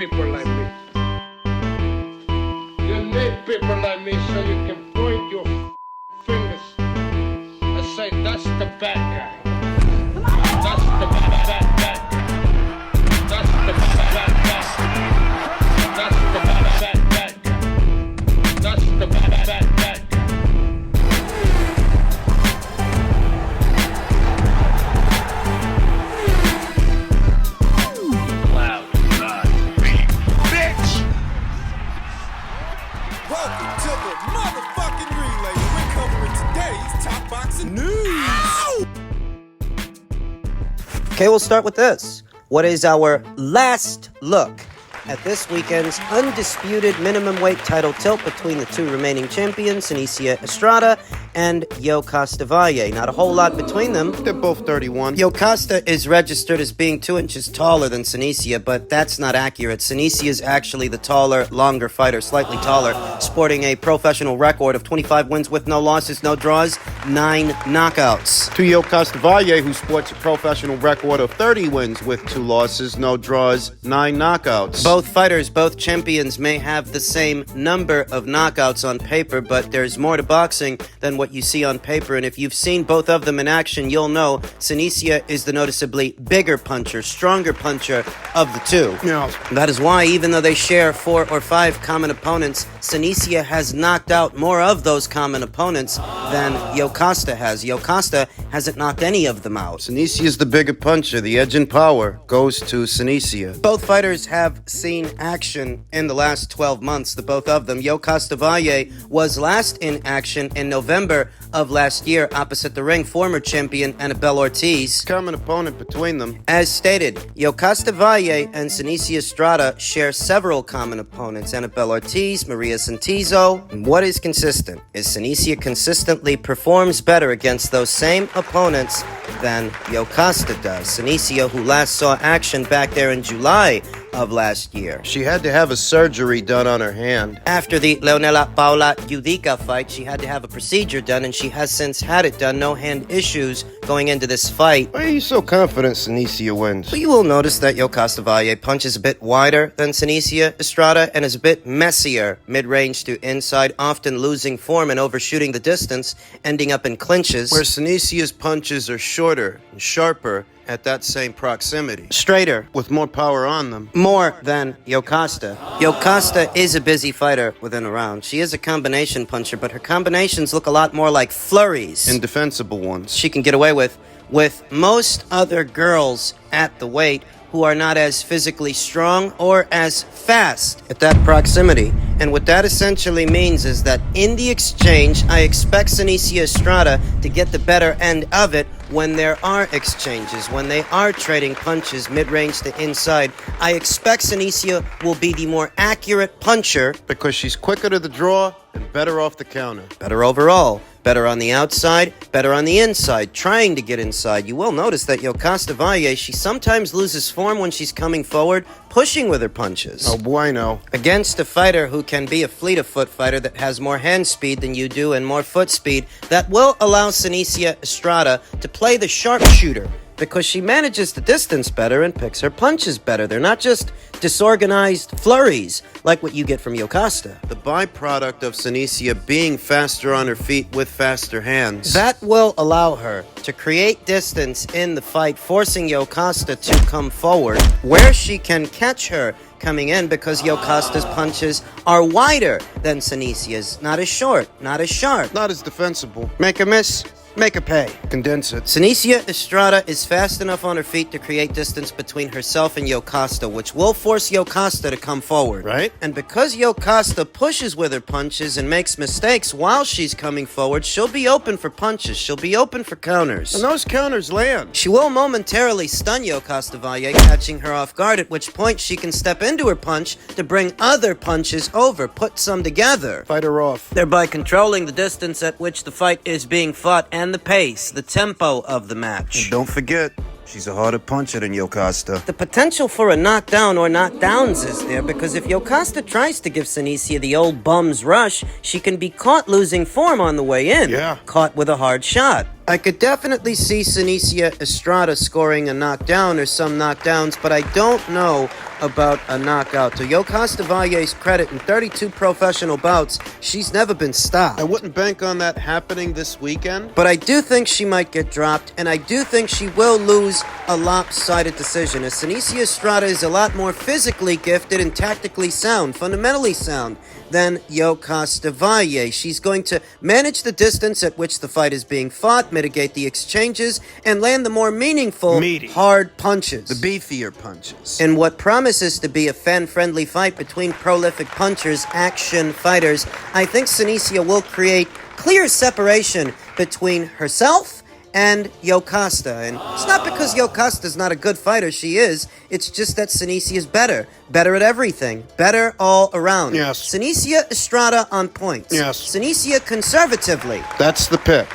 people like me. You need people like me so you can point your fingers and say, that's the bad guy. That's the bad guy. That's the bad guy. That's the bad guy. That's the bad guy. Welcome to the motherfucking relay. We're covering today's top boxing news. Ow! Okay, we'll start with this. What is our last look at this weekend's undisputed minimum weight title tilt between the two remaining champions, Estrada and Valle. Not a whole lot between them. They're both 31. Costa is registered as being 2 inches taller than Senicia, but that's not accurate. Senicia is actually the taller, longer fighter, slightly taller, sporting a professional record of 25 wins with no losses, no draws, 9 knockouts. To Valle, who sports a professional record of 30 wins with 2 losses, no draws, 9 knockouts. Both fighters, both champions may have the same number of knockouts on paper, but there's more to boxing than what you see on paper, and if you've seen both of them in action, you'll know Senicia is the noticeably bigger puncher, stronger puncher of the two. Yeah. That is why, even though they share 4 or 5 common opponents, Senicia has knocked out more of those common opponents than Costa has. Costa hasn't knocked any of them out. Senicia is the bigger puncher. The edge and power goes to Senicia. Both fighters have seen action in the last 12 months, the both of them. Valle was last in action in November of last year opposite the ring, former champion Annabelle Ortiz. Common opponent between them. As stated, Valle and Senicia Estrada share several common opponents, Annabelle Ortiz, Maria Santizo. And what is consistent is Senicia consistently performs better against those same opponents than Costa does. Senicia, who last saw action back there in July of last year. She had to have a surgery done on her hand. After the Leonela Paula Yudica fight, she had to have a procedure done, and she has since had it done. No hand issues going into this fight. Why are you so confident Senicia wins? But you will notice that Valle punches a bit wider than Senicia Estrada and is a bit messier mid-range to inside, often losing form and overshooting the distance, ending up in clinches. Where Senicia's punches are shorter and sharper at that same proximity. Straighter. With more power on them. More than Costa. Costa is a busy fighter within a round. She is a combination puncher, but her combinations look a lot more like flurries. Indefensible ones. She can get away with most other girls at the weight who are not as physically strong or as fast at that proximity. And what that essentially means is that in the exchange, I expect Senicia Estrada to get the better end of it when there are exchanges, when they are trading punches mid-range to inside. I expect Senicia will be the more accurate puncher. Because she's quicker to the draw and better off the counter. Better overall. Better on the outside, better on the inside, trying to get inside. You will notice that Valle, she sometimes loses form when she's coming forward, pushing with her punches. Oh, bueno. Against a fighter who can be a fleet-of-foot fighter that has more hand speed than you do and more foot speed, that will allow Senicia Estrada to play the sharpshooter, because she manages the distance better and picks her punches better. They're not just disorganized flurries like what you get from Costa. The byproduct of Senicia being faster on her feet with faster hands. That will allow her to create distance in the fight, forcing Costa to come forward, where she can catch her coming in, because Costa's punches are wider than Senicia's. Not as short, not as sharp. Not as defensible. Make a miss, make a pay. Condense it. Senicia Estrada is fast enough on her feet to create distance between herself and Costa, which will force Costa to come forward. Right. And because Costa pushes with her punches and makes mistakes while she's coming forward, she'll be open for punches. She'll be open for counters. And those counters land. She will momentarily stun Valle, catching her off guard, at which point she can step into her punch to bring other punches over, put some together. Fight her off. Thereby controlling the distance at which the fight is being fought and the pace, the tempo of the match. And don't forget, she's a harder puncher than Costa. The potential for a knockdown or knockdowns is there, because if Costa tries to give Senicia the old bum's rush, she can be caught losing form on the way in. Yeah. Caught with a hard shot. I could definitely see Senicia Estrada scoring a knockdown or some knockdowns, but I don't know about a knockout. To Yokasta Valle's credit, in 32 professional bouts, she's never been stopped. I wouldn't bank on that happening this weekend. But I do think she might get dropped, and I do think she will lose a lopsided decision, as Senicia Estrada is a lot more physically gifted and tactically sound, fundamentally sound, than Yokasta Valle. She's going to manage the distance at which the fight is being fought, mitigate the exchanges, and land the more meaningful, hard punches. The beefier punches. In what promises to be a fan-friendly fight between prolific punchers, action fighters, I think Senicia will create clear separation between herself and Yokasta. And it's not because Yokasta's not a good fighter, she is. It's just that Senicia is better. Better at everything. Better all around. Yes. Senicia Estrada on points. Yes. Senicia conservatively. That's the pick.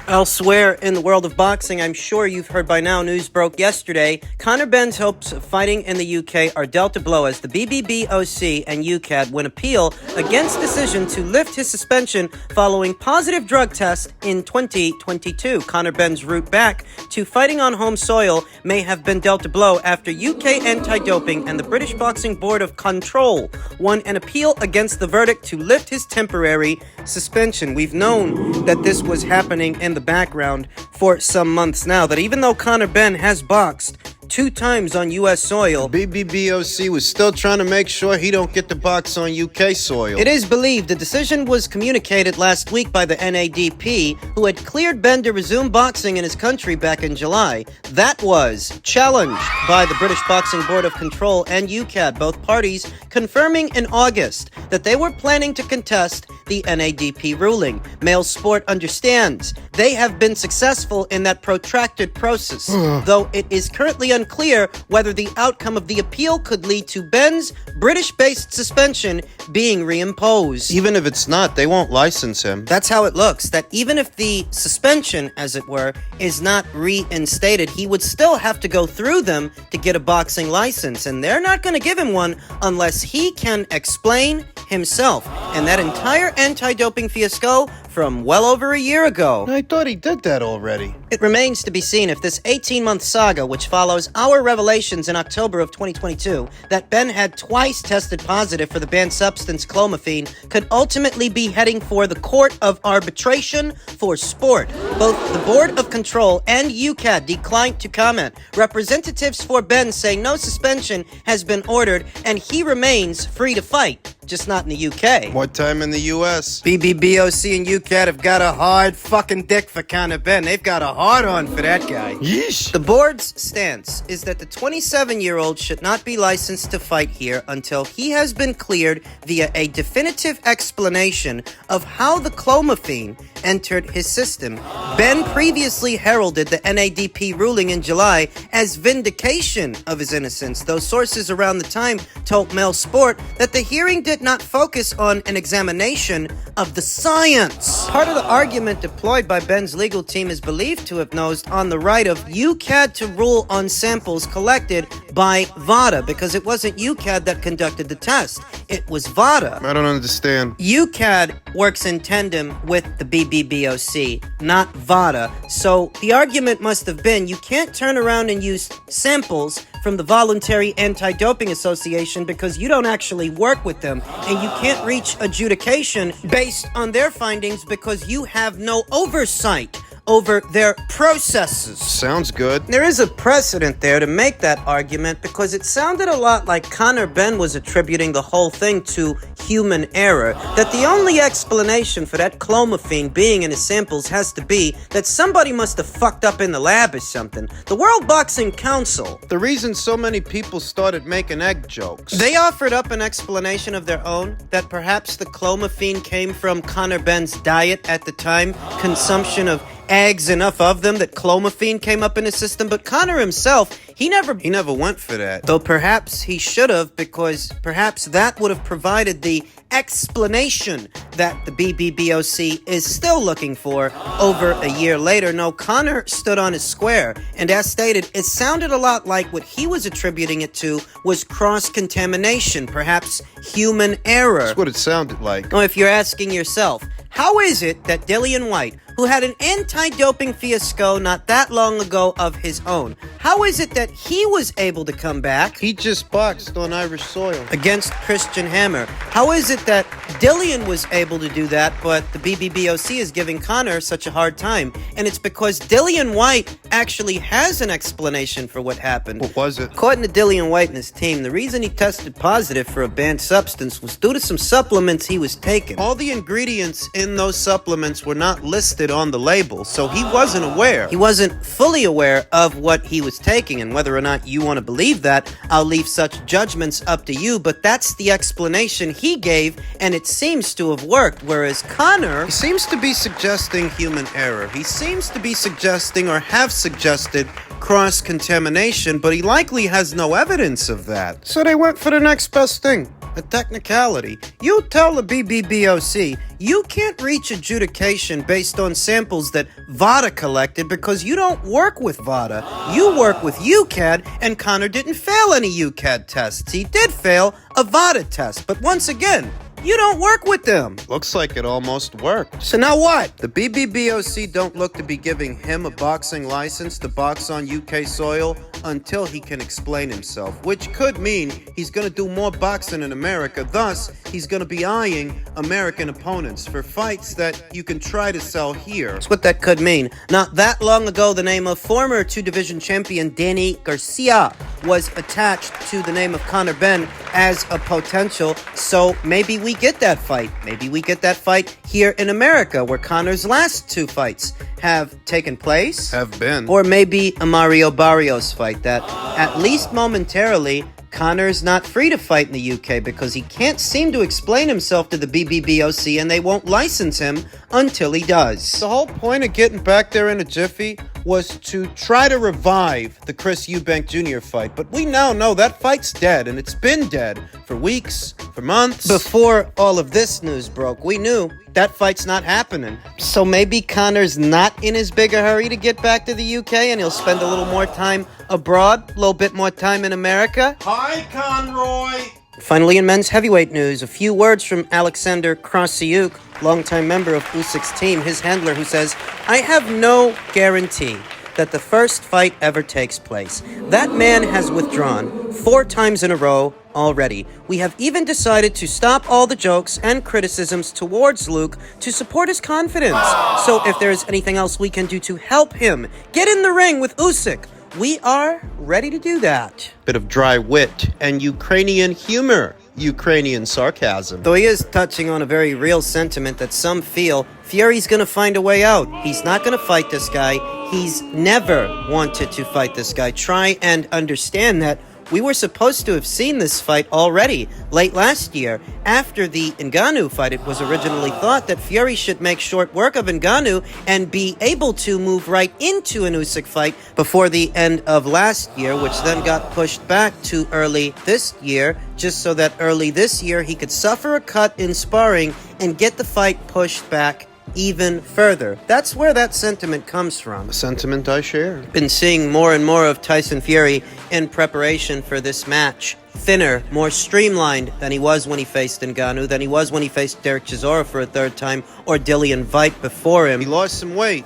Elsewhere in the world of boxing, I'm sure you've heard by now, news broke yesterday, Conor Benn's hopes of fighting in the UK are dealt a blow as the BBBofC and UKAD win appeal against decision to lift his suspension following positive drug test in 2022. Conor Benn's route back to fighting on home soil may have been dealt a blow after UK anti-doping and the British Boxing Board of Control won an appeal against the verdict to lift his temporary suspension. We've known that this was happening in the background for some months now, that even though Conor Benn has boxed 2 times on U.S. soil, BBBOC was still trying to make sure he don't get to box on UK soil. it is believed the decision was communicated last week by the NADP, who had cleared Benn to resume boxing in his country back in July. That was challenged by the British Boxing Board of Control and UKAD, both parties confirming in August that they were planning to contest the NADP ruling. Male Sport understands they have been successful in that protracted process, though it is currently unclear whether the outcome of the appeal could lead to Benn's British-based suspension being reimposed. Even if it's not, they won't license him. That's how it looks, that even if the suspension, as it were, is not reinstated, he would still have to go through them to get a boxing license, and they're not going to give him one unless he can explain himself. And that entire anti-doping fiasco from well over a year ago, I thought he did that already. it remains to be seen if this 18-month saga, which follows our revelations in October of 2022 that Benn had twice tested positive for the banned substance clomiphene, could ultimately be heading for the Court of Arbitration for Sport. Both the Board of Control and UKAD declined to comment. Representatives for Benn say no suspension has been ordered and he remains free to fight, just not in the UK. More time in the US. BBBOC and UKAD have got a hard fucking dick for Conor Benn. They've got a hard on for that guy. Yeesh. The board's stance is that the 27-year-old should not be licensed to fight here until he has been cleared via a definitive explanation of how the clomiphene entered his system. Benn previously heralded the NADP ruling in July as vindication of his innocence, though sources around the time told Male Sport that the hearing did not focus on an examination of the science. Part of the argument deployed by Benn's legal team is believed to have nosed on the right of UKAD to rule on samples collected by VADA, because it wasn't UKAD that conducted the test. It was VADA. I don't understand. UKAD works in tandem with the BBBOC, not VADA. So the argument must have been you can't turn around and use samples from the Voluntary Anti-Doping Association because you don't actually work with them, and you can't reach adjudication based on their findings because you have no oversight over their processes. Sounds good. There is a precedent there to make that argument because it sounded a lot like Conor Benn was attributing the whole thing to human error, that the only explanation for that clomiphene being in his samples has to be that somebody must have fucked up in the lab or something. The World Boxing Council, The reason so many people started making egg jokes. they offered up an explanation of their own, that perhaps the clomiphene came from Conor Benn's diet at the time, consumption of eggs, enough of them that clomiphene came up in his system. But Conor himself, he never went for that. Though perhaps he should have, because perhaps that would have provided the explanation that the BBBOC is still looking for over a year later. No, Conor stood on his square, and as stated, it sounded a lot like what he was attributing it to was cross-contamination, perhaps human error. That's what it sounded like. Now, if you're asking yourself, how is it that Dillian White, who had an anti-doping fiasco not that long ago of his own. How is it that he was able to come back He just boxed on Irish soil. against Christian Hammer? How is it that Dillian was able to do that, but the BBBOC is giving Conor such a hard time? And it's because Dillian White actually has an explanation for what happened. What was it? According to Dillian White and his team, the reason he tested positive for a banned substance was due to some supplements he was taking. All the ingredients in those supplements were not listed on the label, so he wasn't aware. He wasn't fully aware of what he was taking, and whether or not you want to believe that, I'll leave such judgments up to you, but that's the explanation he gave, and it seems to have worked, whereas Conor... He seems to be suggesting human error. He seems to be suggesting or have suggested cross-contamination, but he likely has no evidence of that. So they went for the next best thing. A technicality. You tell the BBBOC you can't reach adjudication based on samples that VADA collected because you don't work with VADA. You work with UKAD, and Conor didn't fail any UKAD tests. He did fail a VADA test, but once again, you don't work with them. Looks like it almost worked. So now what? The BBBOC don't look to be giving him a boxing license to box on UK soil until he can explain himself, which could mean he's going to do more boxing in America. Thus, he's going to be eyeing American opponents for fights that you can try to sell here. That's what that could mean. Not that long ago, the name of former two-division champion Danny Garcia was attached to the name of Conor Benn as a potential, so maybe we get that fight. Maybe we get that fight here in America, where Conor's last two fights have taken place. Have been. Or maybe a Mario Barrios fight that, at least momentarily, Conor's not free to fight in the UK because he can't seem to explain himself to the BBBOC, and they won't license him until he does. The whole point of getting back there in a jiffy was to try to revive the Chris Eubank Jr. fight, but we now know that fight's dead, and it's been dead for weeks, for months. Before all of this news broke, we knew that fight's not happening. So maybe Conor's not in as big a hurry to get back to the UK, and he'll spend a little more time abroad, a little bit more time in America. Hi, Conroy. Finally, in men's heavyweight news, a few words from Alexander Krassyuk, longtime member of Usyk's team, his handler, who says, "I have no guarantee that the first fight ever takes place. That man has withdrawn 4 times in a row already. We have even decided to stop all the jokes and criticisms towards Luke to support his confidence. So if there is anything else we can do to help him get in the ring with Usyk, we are ready to do that." Bit of dry wit and Ukrainian humor. Ukrainian sarcasm. Though he is touching on a very real sentiment that some feel, Fury's gonna find a way out. He's not gonna fight this guy. He's never wanted to fight this guy. Try and understand that. We were supposed to have seen this fight already late last year. After the Ngannou fight, it was originally thought that Fury should make short work of Ngannou and be able to move right into an Usyk fight before the end of last year, which then got pushed back to early this year, just so that early this year he could suffer a cut in sparring and get the fight pushed back even further. That's where that sentiment comes from. A sentiment I share. Been seeing more and more of Tyson Fury in preparation for this match. Thinner, more streamlined than he was when he faced Ngannou, than he was when he faced Derek Chisora for a third time, or Dillian Whyte before him. He lost some weight.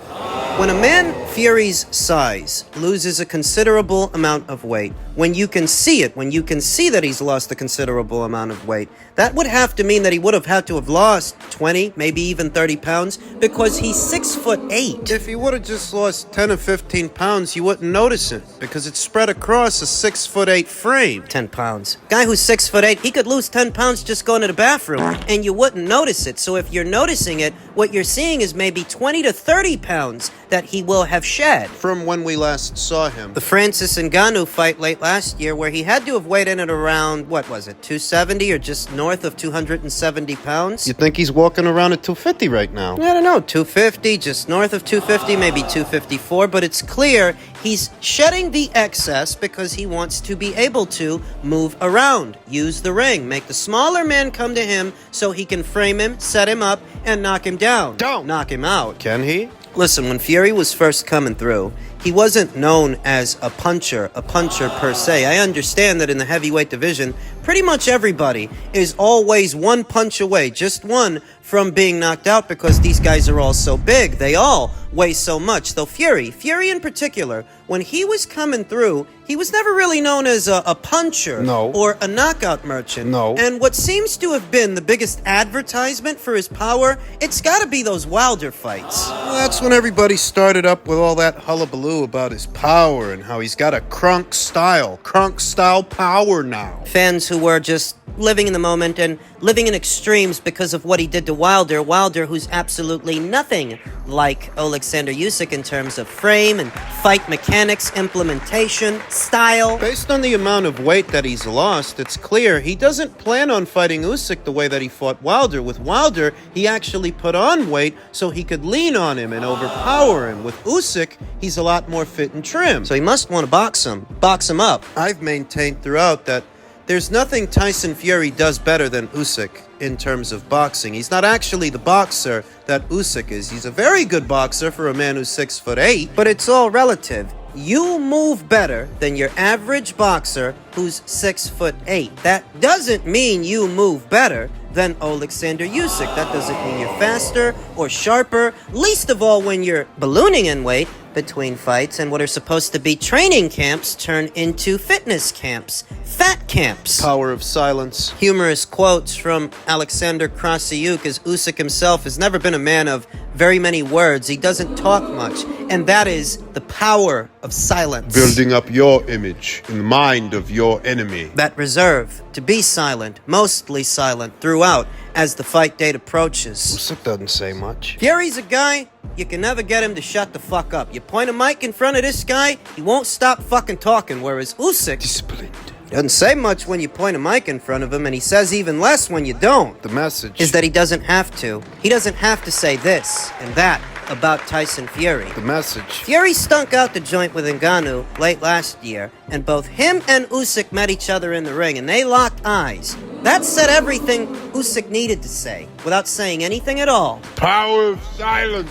When a man Fury's size loses a considerable amount of weight, when you can see it, when you can see that he's lost a considerable amount of weight, that would have to mean that he would have had to have lost 20, maybe even 30 pounds, because he's 6'8". If he would have just lost 10 or 15 pounds, you wouldn't notice it, because it's spread across a 6'8" frame. 10 pounds. Guy who's 6'8", he could lose 10 pounds just going to the bathroom, and you wouldn't notice it. So if you're noticing it, what you're seeing is maybe 20 to 30 pounds that he will have shed. From when we last saw him. The Francis Ngannou fight late last year, where he had to have weighed in at around, what was it, 270 or just north of 270 pounds? You think he's walking around at 250 right now? I don't know, 250, just north of 250, maybe 254, but it's clear he's shedding the excess because he wants to be able to move around, use the ring, make the smaller man come to him so he can frame him, set him up, and knock him down. Don't knock him out. Can he? Listen, when Fury was first coming through, he wasn't known as a puncher per se. I understand that in the heavyweight division, pretty much everybody is always one punch away, just one, from being knocked out because these guys are all so big. They all weigh so much. Though Fury in particular, when he was coming through, he was never really known as a puncher No. or a knockout merchant. No. And what seems to have been the biggest advertisement for his power, it's got to be those Wilder fights. Well, that's when everybody started up with all that hullabaloo about his power and how he's got a crunk style power now. Fans who were just living in the moment and living in extremes because of what he did to Wilder, who's absolutely nothing like Alexander Usyk in terms of frame and fight mechanics, implementation, style. Based on the amount of weight that he's lost, it's clear he doesn't plan on fighting Usyk the way that he fought Wilder. With Wilder, he actually put on weight so he could lean on him and overpower him. With Usyk, he's a lot more fit and trim. So he must want to box him up. I've maintained throughout that there's nothing Tyson Fury does better than Usyk in terms of boxing. He's not actually the boxer that Usyk is. He's a very good boxer for a man who's 6'8". But it's all relative. You move better than your average boxer who's 6'8". That doesn't mean you move better than Alexander Usyk. That doesn't mean you're faster or sharper, least of all when you're ballooning in weight between fights and what are supposed to be training camps turn into fitness camps, fat camps. Power of silence. Humorous quotes from Alexander Krassyuk, as Usyk himself has never been a man of very many words. He doesn't talk much, and that is the power of silence. Building up your image in the mind of your enemy. That reserve to be silent, mostly silent throughout as the fight date approaches. Usyk doesn't say much. Fury's a guy, you can never get him to shut the fuck up. You point a mic in front of this guy, he won't stop fucking talking, whereas Usyk Disciplined. doesn't say much when you point a mic in front of him, and he says even less when you don't. The message Is that he doesn't have to. He doesn't have to say this and that about Tyson Fury. the message. Fury stunk out the joint with Ngannou late last year, and both him and Usyk met each other in the ring, and they locked eyes. That said everything Usyk needed to say, without saying anything at all. Power of silence.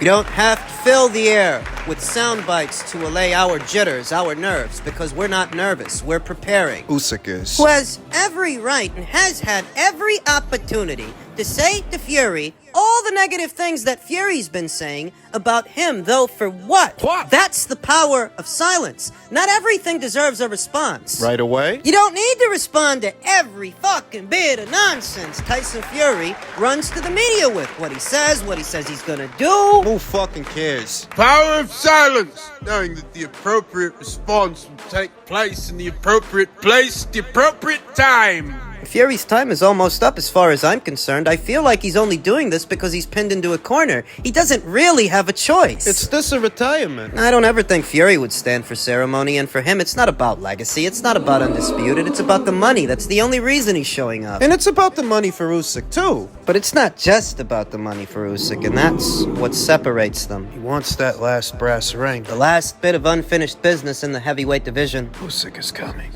You don't have to fill the air with sound bites to allay our jitters, our nerves, because we're not nervous, we're preparing. Usyk is. Who has every right and has had every opportunity to say to Fury all the negative things that Fury's been saying about him, though for what? What? That's the power of silence. Not everything deserves a response. Right away? You don't need to respond to every fucking bit of nonsense Tyson Fury runs to the media with. What he says he's gonna do. Who fucking cares? Power of silence. Knowing that the appropriate response will take place in the appropriate place, the appropriate time. Fury's time is almost up as far as I'm concerned. I feel like he's only doing this because he's pinned into a corner. He doesn't really have a choice. It's this a retirement? I don't ever think Fury would stand for ceremony, and for him, it's not about legacy. It's not about undisputed. It's about the money. That's the only reason he's showing up. And it's about the money for Usyk, too. But it's not just about the money for Usyk, and that's what separates them. He wants that last brass ring. The last bit of unfinished business in the heavyweight division. Usyk is coming.